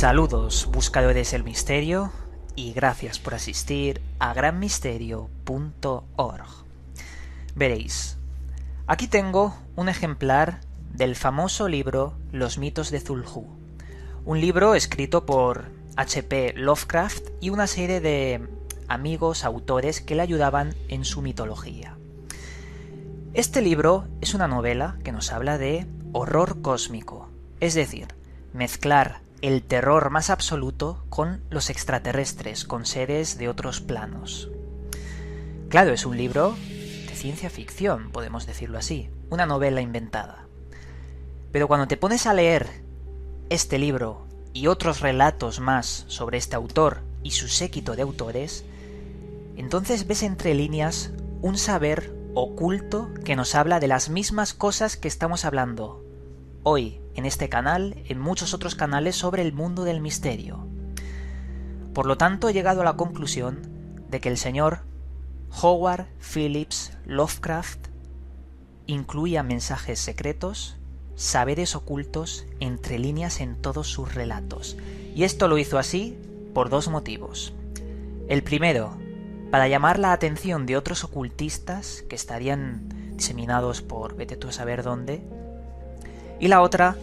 Saludos, buscadores del misterio, y gracias por asistir a granmisterio.org. Veréis, aquí tengo un ejemplar del famoso libro Los mitos de Cthulhu, un libro escrito por H.P. Lovecraft y una serie de amigos autores que le ayudaban en su mitología. Este libro es una novela que nos habla de horror cósmico, es decir, mezclar el terror más absoluto con los extraterrestres, con seres de otros planos. Claro, es un libro de ciencia ficción, podemos decirlo así, una novela inventada. Pero cuando te pones a leer este libro y otros relatos más sobre este autor y su séquito de autores, entonces ves entre líneas un saber oculto que nos habla de las mismas cosas que estamos hablando hoy en este canal, en muchos otros canales sobre el mundo del misterio. Por lo tanto, he llegado a la conclusión de que el señor Howard Phillips Lovecraft incluía mensajes secretos, saberes ocultos entre líneas en todos sus relatos. Y esto lo hizo así por dos motivos. El primero, para llamar la atención de otros ocultistas que estarían diseminados por vete tú a saber dónde, y la otra,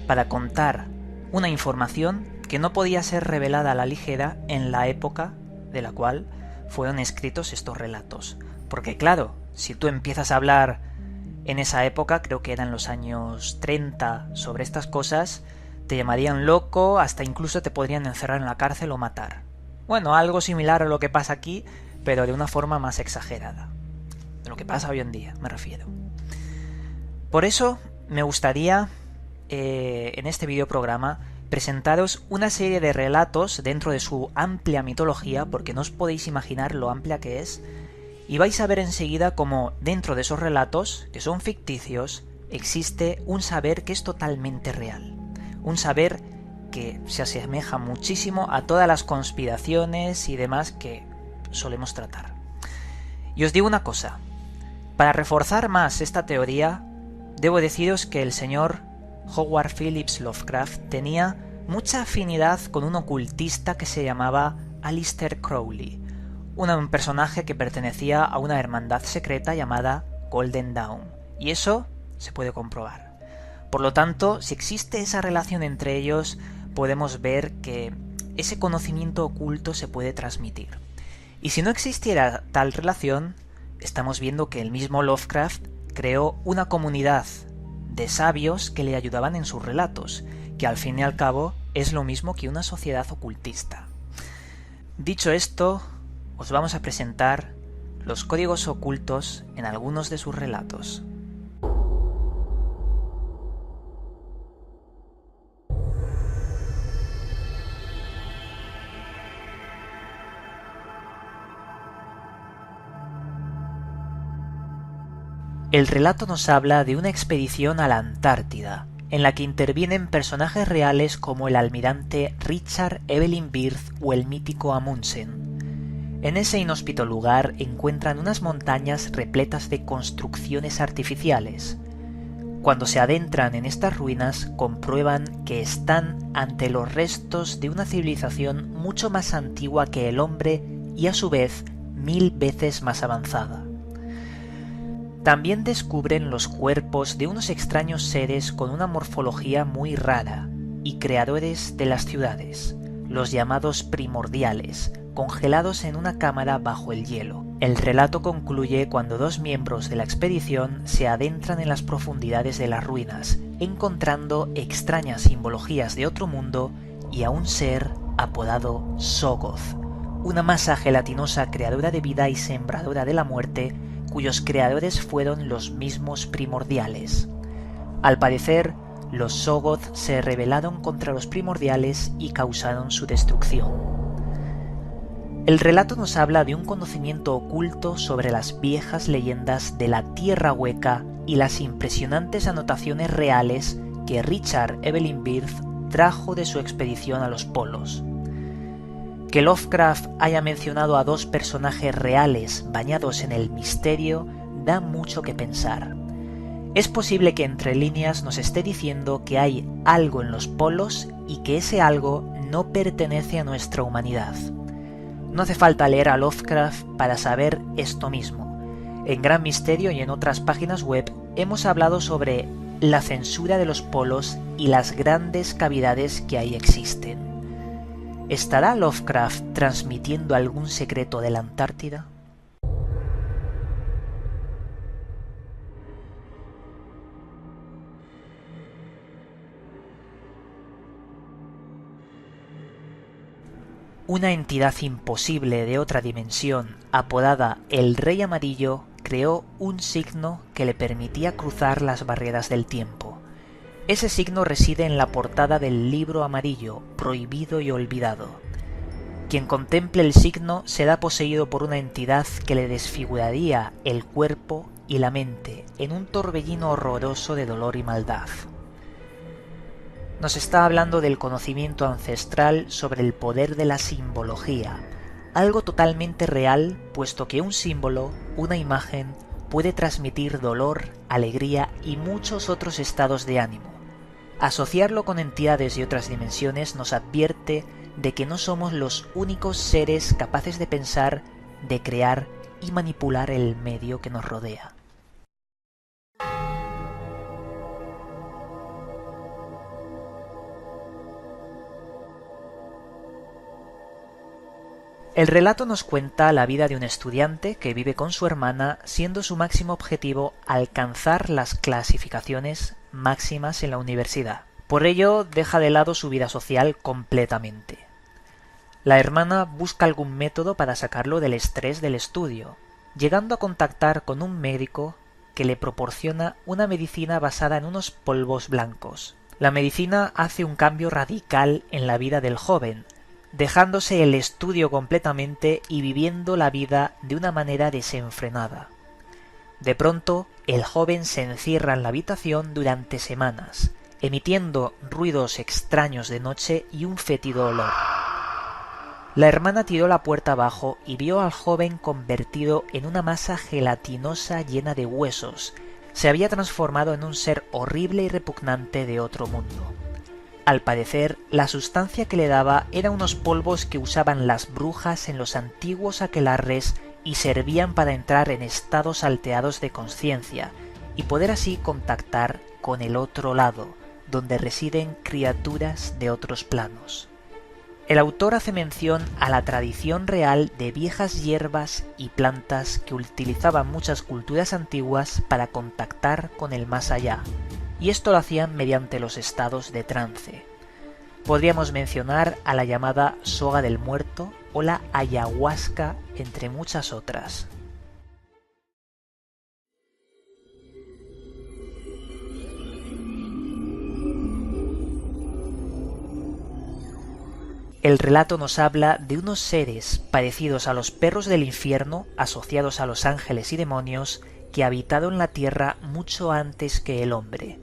para contar una información que no podía ser revelada a la ligera en la época de la cual fueron escritos estos relatos. Porque claro, si tú empiezas a hablar en esa época, creo que eran los años 30, sobre estas cosas, te llamarían loco, hasta incluso te podrían encerrar en la cárcel o matar. Bueno, algo similar a lo que pasa aquí, pero de una forma más exagerada. De lo que pasa hoy en día, me refiero. Por eso me gustaría, en este videoprograma, presentaros una serie de relatos dentro de su amplia mitología, porque no os podéis imaginar lo amplia que es, y vais a ver enseguida cómo dentro de esos relatos, que son ficticios, existe un saber que es totalmente real. Un saber que se asemeja muchísimo a todas las conspiraciones y demás que solemos tratar. Y os digo una cosa, para reforzar más esta teoría, debo deciros que el señor Howard Phillips Lovecraft tenía mucha afinidad con un ocultista que se llamaba Aleister Crowley, un personaje que pertenecía a una hermandad secreta llamada Golden Dawn, y eso se puede comprobar. Por lo tanto, si existe esa relación entre ellos, podemos ver que ese conocimiento oculto se puede transmitir. Y si no existiera tal relación, estamos viendo que el mismo Lovecraft creó una comunidad de sabios que le ayudaban en sus relatos, que al fin y al cabo es lo mismo que una sociedad ocultista. Dicho esto, os vamos a presentar los códigos ocultos en algunos de sus relatos. El relato nos habla de una expedición a la Antártida, en la que intervienen personajes reales como el almirante Richard Evelyn Byrd o el mítico Amundsen. En ese inhóspito lugar encuentran unas montañas repletas de construcciones artificiales. Cuando se adentran en estas ruinas, comprueban que están ante los restos de una civilización mucho más antigua que el hombre y a su vez 1000 veces más avanzada. También descubren los cuerpos de unos extraños seres con una morfología muy rara y creadores de las ciudades, los llamados primordiales, congelados en una cámara bajo el hielo. El relato concluye cuando dos miembros de la expedición se adentran en las profundidades de las ruinas, encontrando extrañas simbologías de otro mundo y a un ser apodado Shoggoth, una masa gelatinosa creadora de vida y sembradora de la muerte, cuyos creadores fueron los mismos primordiales. Al parecer, los Shoggoth se rebelaron contra los primordiales y causaron su destrucción. El relato nos habla de un conocimiento oculto sobre las viejas leyendas de la Tierra Hueca y las impresionantes anotaciones reales que Richard Evelyn Byrd trajo de su expedición a los polos. Que Lovecraft haya mencionado a dos personajes reales bañados en el misterio da mucho que pensar. Es posible que entre líneas nos esté diciendo que hay algo en los polos y que ese algo no pertenece a nuestra humanidad. No hace falta leer a Lovecraft para saber esto mismo. En Gran Misterio y en otras páginas web hemos hablado sobre la censura de los polos y las grandes cavidades que ahí existen. ¿Estará Lovecraft transmitiendo algún secreto de la Antártida? Una entidad imposible de otra dimensión, apodada el Rey Amarillo, creó un signo que le permitía cruzar las barreras del tiempo. Ese signo reside en la portada del libro amarillo, prohibido y olvidado. Quien contemple el signo será poseído por una entidad que le desfiguraría el cuerpo y la mente en un torbellino horroroso de dolor y maldad. Nos está hablando del conocimiento ancestral sobre el poder de la simbología, algo totalmente real, puesto que un símbolo, una imagen, puede transmitir dolor, alegría y muchos otros estados de ánimo. Asociarlo con entidades de otras dimensiones nos advierte de que no somos los únicos seres capaces de pensar, de crear y manipular el medio que nos rodea. El relato nos cuenta la vida de un estudiante que vive con su hermana, siendo su máximo objetivo alcanzar las clasificaciones máximas en la universidad. Por ello, deja de lado su vida social completamente. La hermana busca algún método para sacarlo del estrés del estudio, llegando a contactar con un médico que le proporciona una medicina basada en unos polvos blancos. La medicina hace un cambio radical en la vida del joven, dejándose el estudio completamente y viviendo la vida de una manera desenfrenada. De pronto, el joven se encierra en la habitación durante semanas, emitiendo ruidos extraños de noche y un fétido olor. La hermana tiró la puerta abajo y vio al joven convertido en una masa gelatinosa llena de huesos. Se había transformado en un ser horrible y repugnante de otro mundo. Al parecer, la sustancia que le daba era unos polvos que usaban las brujas en los antiguos aquelarres y servían para entrar en estados alterados de conciencia y poder así contactar con el otro lado, donde residen criaturas de otros planos. El autor hace mención a la tradición real de viejas hierbas y plantas que utilizaban muchas culturas antiguas para contactar con el más allá, y esto lo hacían mediante los estados de trance. Podríamos mencionar a la llamada soga del muerto o la ayahuasca, entre muchas otras. El relato nos habla de unos seres parecidos a los perros del infierno, asociados a los ángeles y demonios, que habitaron la tierra mucho antes que el hombre.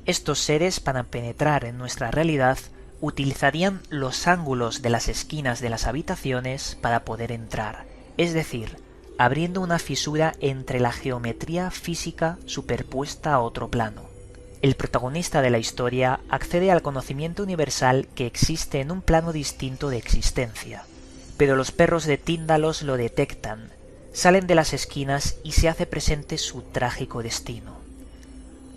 Estos seres, para penetrar en nuestra realidad, utilizarían los ángulos de las esquinas de las habitaciones para poder entrar, es decir, abriendo una fisura entre la geometría física superpuesta a otro plano. El protagonista de la historia accede al conocimiento universal que existe en un plano distinto de existencia, pero los perros de Tíndalos lo detectan, salen de las esquinas y se hace presente su trágico destino.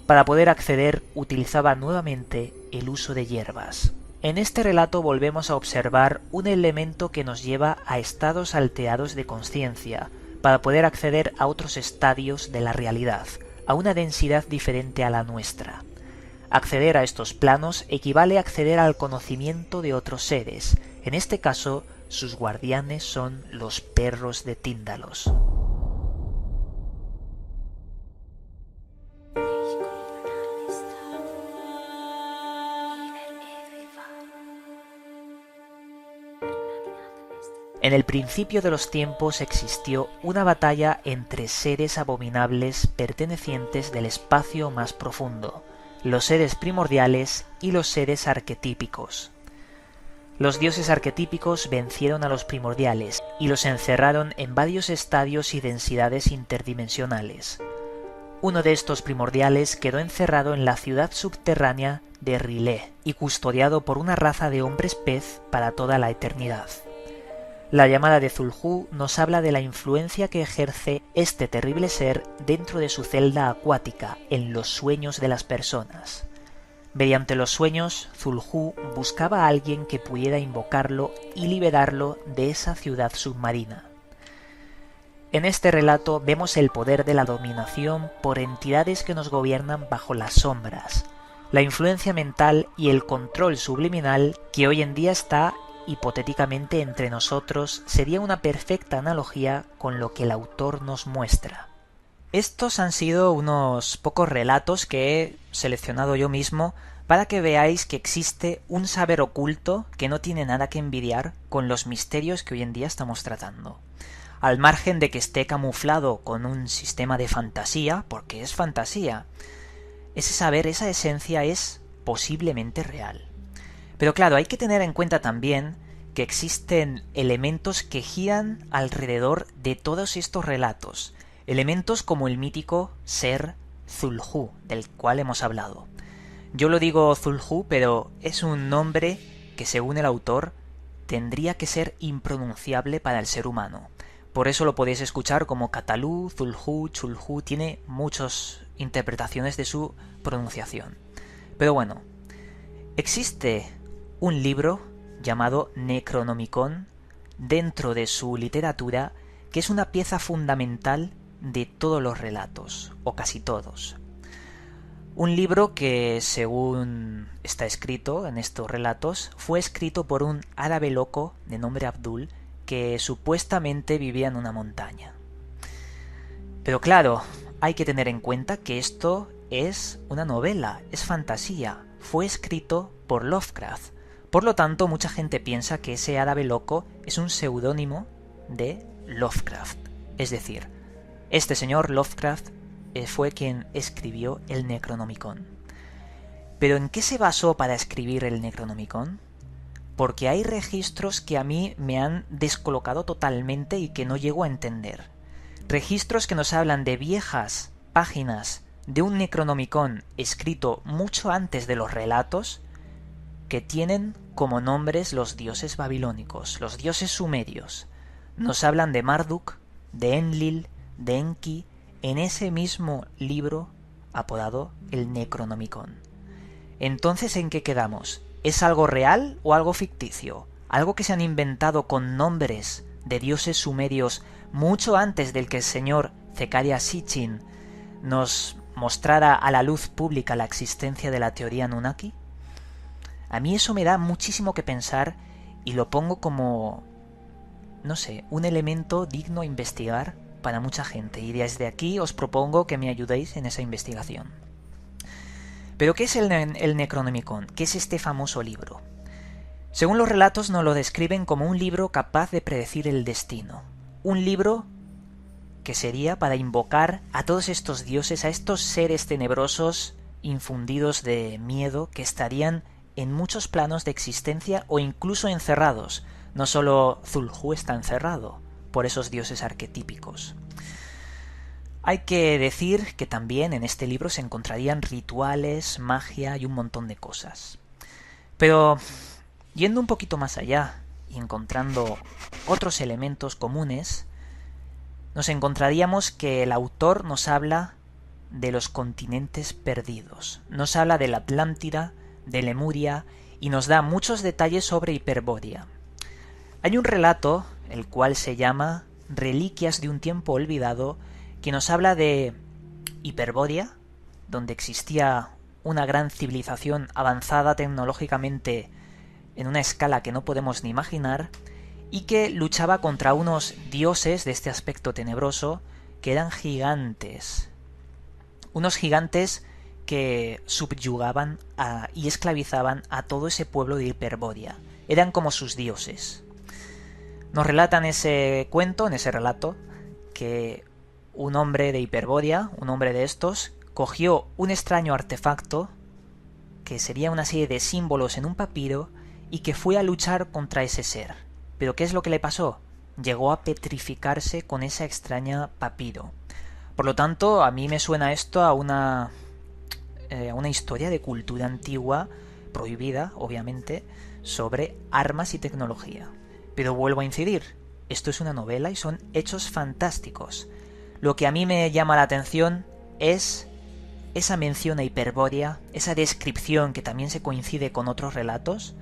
Para poder acceder utilizaba nuevamente el uso de hierbas. En este relato volvemos a observar un elemento que nos lleva a estados alterados de conciencia, para poder acceder a otros estadios de la realidad, a una densidad diferente a la nuestra. Acceder a estos planos equivale a acceder al conocimiento de otros seres, en este caso sus guardianes son los perros de Tíndalos. En el principio de los tiempos existió una batalla entre seres abominables pertenecientes del espacio más profundo, los seres primordiales y los seres arquetípicos. Los dioses arquetípicos vencieron a los primordiales y los encerraron en varios estadios y densidades interdimensionales. Uno de estos primordiales quedó encerrado en la ciudad subterránea de Rilé y custodiado por una raza de hombres pez para toda la eternidad. La llamada de Zulhú nos habla de la influencia que ejerce este terrible ser dentro de su celda acuática, en los sueños de las personas. Mediante los sueños, Zulhú buscaba a alguien que pudiera invocarlo y liberarlo de esa ciudad submarina. En este relato vemos el poder de la dominación por entidades que nos gobiernan bajo las sombras, la influencia mental y el control subliminal que hoy en día está hipotéticamente entre nosotros sería una perfecta analogía con lo que el autor nos muestra. Estos han sido unos pocos relatos que he seleccionado yo mismo para que veáis que existe un saber oculto que no tiene nada que envidiar con los misterios que hoy en día estamos tratando. Al margen de que esté camuflado con un sistema de fantasía, porque es fantasía, ese saber, esa esencia es posiblemente real. Pero claro, hay que tener en cuenta también que existen elementos que giran alrededor de todos estos relatos, elementos como el mítico ser Zulhú, del cual hemos hablado. Yo lo digo Zulhú, pero es un nombre que, según el autor, tendría que ser impronunciable para el ser humano. Por eso lo podéis escuchar como Catalú, Zulhú, Chulhú, tiene muchas interpretaciones de su pronunciación. Pero bueno, existe un libro llamado Necronomicon dentro de su literatura que es una pieza fundamental de todos los relatos, o casi todos. Un libro que, según está escrito en estos relatos, fue escrito por un árabe loco de nombre Abdul que supuestamente vivía en una montaña. Pero claro, hay que tener en cuenta que esto es una novela, es fantasía, fue escrito por Lovecraft. Por lo tanto, mucha gente piensa que ese árabe loco es un seudónimo de Lovecraft. Es decir, este señor Lovecraft fue quien escribió el Necronomicon. ¿Pero en qué se basó para escribir el Necronomicon? Porque hay registros que a mí me han descolocado totalmente y que no llego a entender. Registros que nos hablan de viejas páginas de un Necronomicon escrito mucho antes de los relatos, que tienen como nombres los dioses babilónicos, los dioses sumerios. Nos hablan de Marduk, de Enlil, de Enki, en ese mismo libro apodado el Necronomicon. Entonces, ¿en qué quedamos? ¿Es algo real o algo ficticio? ¿Algo que se han inventado con nombres de dioses sumerios mucho antes del que el señor Zecharia Sitchin nos mostrara a la luz pública la existencia de la teoría Anunnaki? A mí eso me da muchísimo que pensar y lo pongo como, no sé, un elemento digno a investigar para mucha gente, y desde aquí os propongo que me ayudéis en esa investigación. ¿Pero qué es el Necronomicon? ¿Qué es este famoso libro? Según los relatos nos lo describen como un libro capaz de predecir el destino. Un libro que sería para invocar a todos estos dioses, a estos seres tenebrosos infundidos de miedo que estarían en muchos planos de existencia o incluso encerrados. No solo Zulhú está encerrado por esos dioses arquetípicos. Hay que decir que también en este libro se encontrarían rituales, magia y un montón de cosas. Pero, yendo un poquito más allá y encontrando otros elementos comunes, nos encontraríamos que el autor nos habla de los continentes perdidos. Nos habla de la Atlántida, de Lemuria, y nos da muchos detalles sobre Hiperbórea. Hay un relato, el cual se llama Reliquias de un tiempo olvidado, que nos habla de Hiperbórea, donde existía una gran civilización avanzada tecnológicamente en una escala que no podemos ni imaginar, y que luchaba contra unos dioses de este aspecto tenebroso que eran gigantes. Unos gigantes que subyugaban y esclavizaban a todo ese pueblo de Hiperbórea. Eran como sus dioses. Nos relatan ese cuento, en ese relato, que un hombre de Hiperbórea, un hombre de estos, cogió un extraño artefacto, que sería una serie de símbolos en un papiro, y que fue a luchar contra ese ser. ¿Pero qué es lo que le pasó? Llegó a petrificarse con esa extraña papiro. Por lo tanto, a mí me suena esto a una historia de cultura antigua, prohibida, obviamente, sobre armas y tecnología. Pero vuelvo a incidir, esto es una novela y son hechos fantásticos. Lo que a mí me llama la atención es esa mención a Hiperbórea, esa descripción que también se coincide con otros relatos,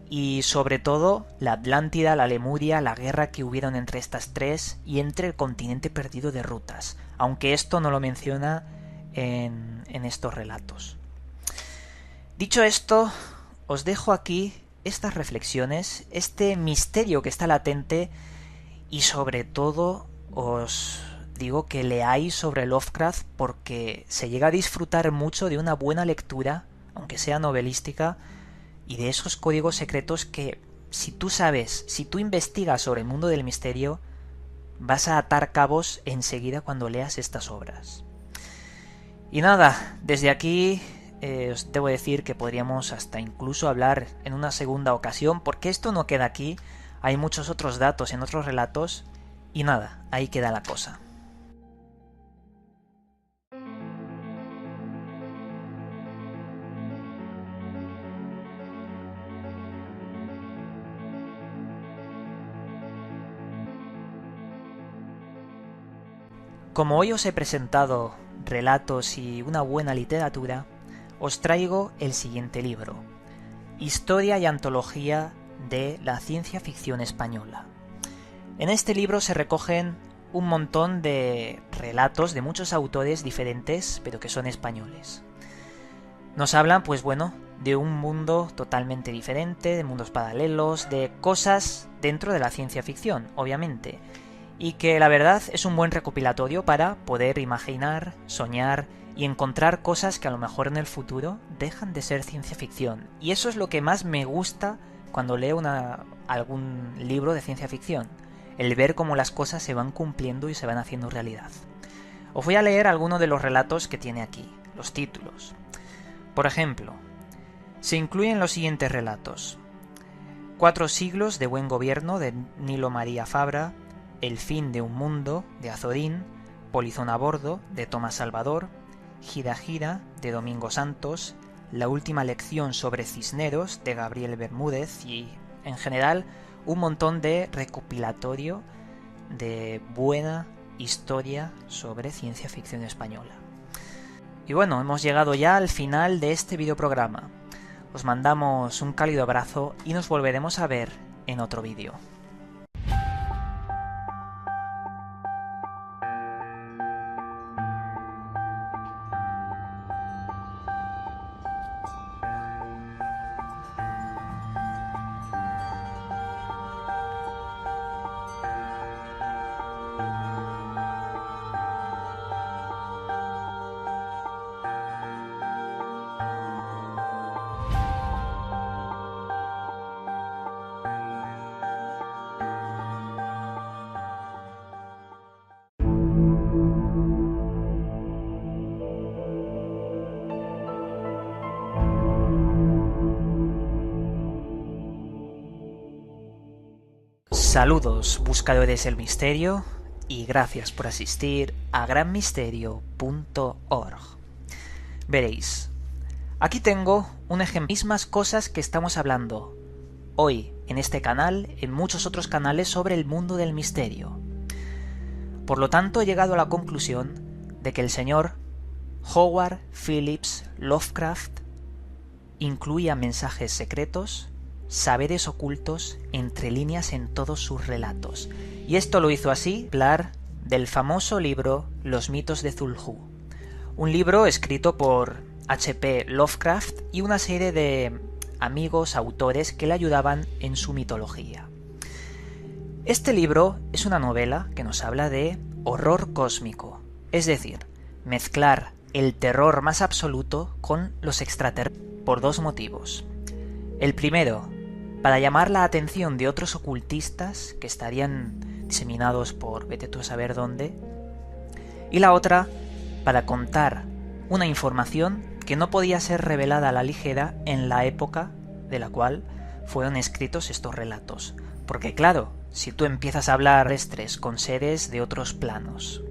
y sobre todo la Atlántida, la Lemuria, la guerra que hubieron entre estas tres y entre el continente perdido de Rutas, aunque esto no lo menciona en estos relatos. Dicho esto, os dejo aquí estas reflexiones, este misterio que está latente, y sobre todo os digo que leáis sobre Lovecraft porque se llega a disfrutar mucho de una buena lectura, aunque sea novelística, y de esos códigos secretos que, si tú investigas sobre el mundo del misterio, vas a atar cabos enseguida cuando leas estas obras. Y nada, desde aquí os debo decir que podríamos hasta incluso hablar en una segunda ocasión, porque esto no queda aquí, hay muchos otros datos en otros relatos, y nada, ahí queda la cosa. Como hoy os he presentado relatos y una buena literatura, os traigo el siguiente libro: Historia y Antología de la Ciencia Ficción Española. En este libro se recogen un montón de relatos de muchos autores diferentes, pero que son españoles. Nos hablan, pues bueno, de un mundo totalmente diferente, de mundos paralelos, de cosas dentro de la ciencia ficción, obviamente, y que la verdad es un buen recopilatorio para poder imaginar, soñar y encontrar cosas que a lo mejor en el futuro dejan de ser ciencia ficción. Y eso es lo que más me gusta cuando leo algún libro de ciencia ficción, el ver cómo las cosas se van cumpliendo y se van haciendo realidad. Os voy a leer algunos de los relatos que tiene aquí, los títulos. Por ejemplo, se incluyen los siguientes relatos: 4 siglos de buen gobierno, de Nilo María Fabra; El fin de un mundo, de Azorín; Polizón a bordo, de Tomás Salvador; Gira Gira, de Domingo Santos; La última lección sobre Cisneros, de Gabriel Bermúdez; y, en general, un montón de recopilatorio de buena historia sobre ciencia ficción española. Y bueno, hemos llegado ya al final de este videoprograma. Os mandamos un cálido abrazo y nos volveremos a ver en otro vídeo. Saludos, buscadores del misterio, y gracias por asistir a granmisterio.org. Veréis, aquí tengo un ejemplo de las mismas cosas que estamos hablando hoy en este canal, en muchos otros canales sobre el mundo del misterio. Por lo tanto, he llegado a la conclusión de que el señor Howard Phillips Lovecraft incluía mensajes secretos, saberes ocultos entre líneas en todos sus relatos. Y esto lo hizo así hablar del famoso libro Los mitos de Cthulhu, un libro escrito por H.P. Lovecraft y una serie de amigos autores que le ayudaban en su mitología. Este libro es una novela que nos habla de horror cósmico, es decir, mezclar el terror más absoluto con los extraterrestres, por 2 motivos. El primero, para llamar la atención de otros ocultistas que estarían diseminados por vete tú a saber dónde, y la otra, para contar una información que no podía ser revelada a la ligera en la época de la cual fueron escritos estos relatos. Porque claro, si tú empiezas a hablar terrestres con seres de otros planos.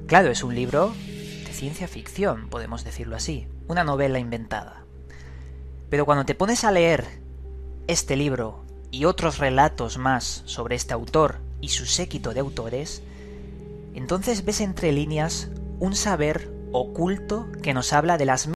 Claro, es un libro de ciencia ficción, podemos decirlo así, una novela inventada. Pero cuando te pones a leer este libro y otros relatos más sobre este autor y su séquito de autores, entonces ves entre líneas un saber oculto que nos habla de las